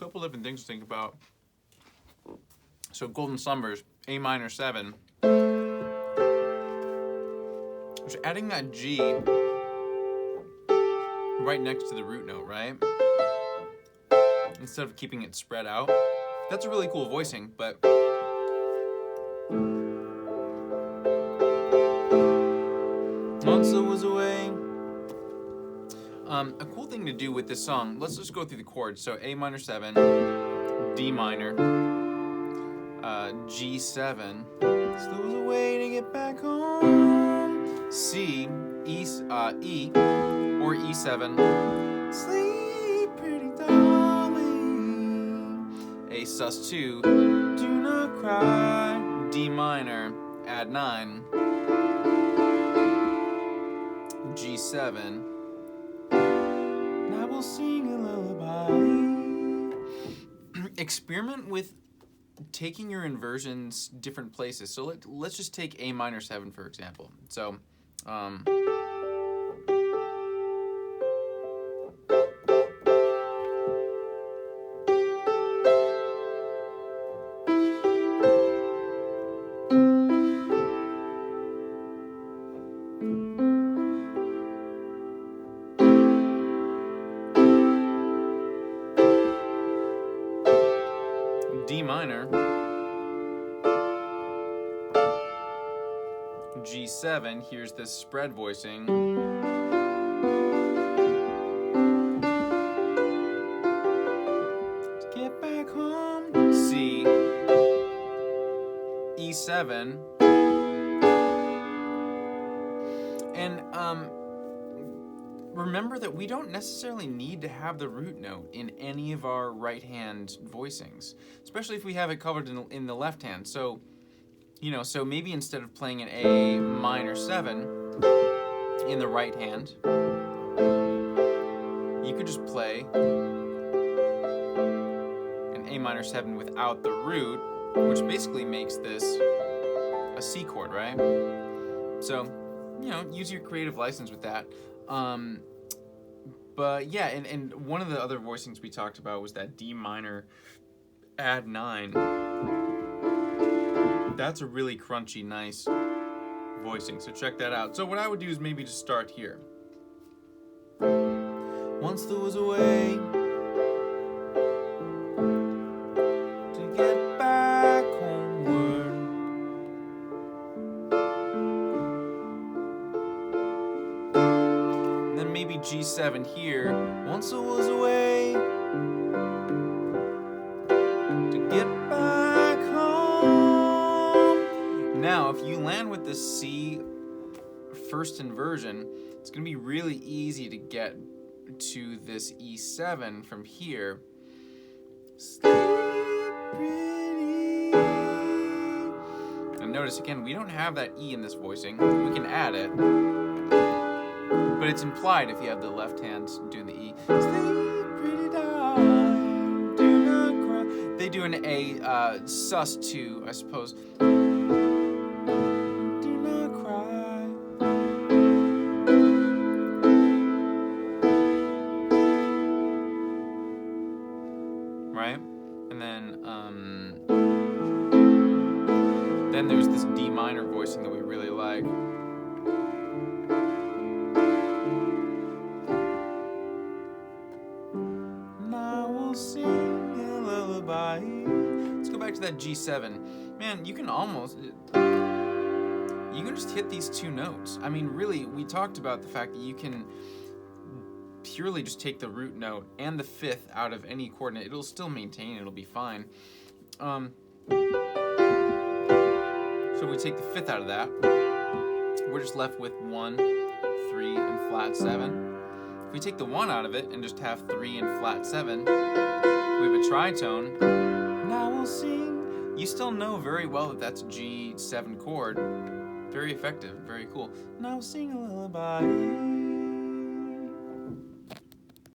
couple different things to think about. So Golden Slumbers, A minor 7. Just adding that G right next to the root note, right? Instead of keeping it spread out. That's a really cool voicing, but once I was away. A cool thing to do with this song, let's just go through the chords. So A minor 7, D minor, G7. So there was a way to get back home. C, E, or E7. Sleep, pretty darling. A sus2, do not cry. D minor, add 9. G7. I will sing a lullaby. Experiment with taking your inversions different places. So let's just take A minor 7 for example. So D minor, G7, here's this spread voicing. To get back home, C, E7, and remember that we don't necessarily need to have the root note in any of our right hand voicings, especially if we have it covered in the left hand. So, you know, so maybe instead of playing an A minor 7 in the right hand, you could just play an A minor 7 without the root, which basically makes this a C chord, right? So, you know, use your creative license with that. But yeah, and one of the other voicings we talked about was that D minor add 9. That's a really crunchy, nice voicing, so check that out. So what I would do is maybe just start here. Once there was a way to get back homeward. And then maybe G7 here. Once there was a way to get back home. Now, if you land with the C first inversion, it's going to be really easy to get to this E7 from here. Sleep pretty. And notice again, we don't have that E in this voicing. We can add it, but it's implied if you have the left hand doing the E. Sleep pretty darling, do not cry. They do an A sus2, I suppose. Right? And then there's this D minor voicing that we really like. And I will sing a lullaby. Let's go back to that G7. Man, you can just hit these two notes. I mean, really, we talked about the fact that you can purely just take the root note and the fifth out of any coordinate. It'll still maintain, it'll be fine. So we take the fifth out of that. We're just left with 1, 3, and flat 7. If we take the 1 out of it and just have 3 and flat 7, we have a tritone. Now we'll sing. You still know very well that that's a G7 chord. Very effective, very cool. Now we'll sing a lullaby.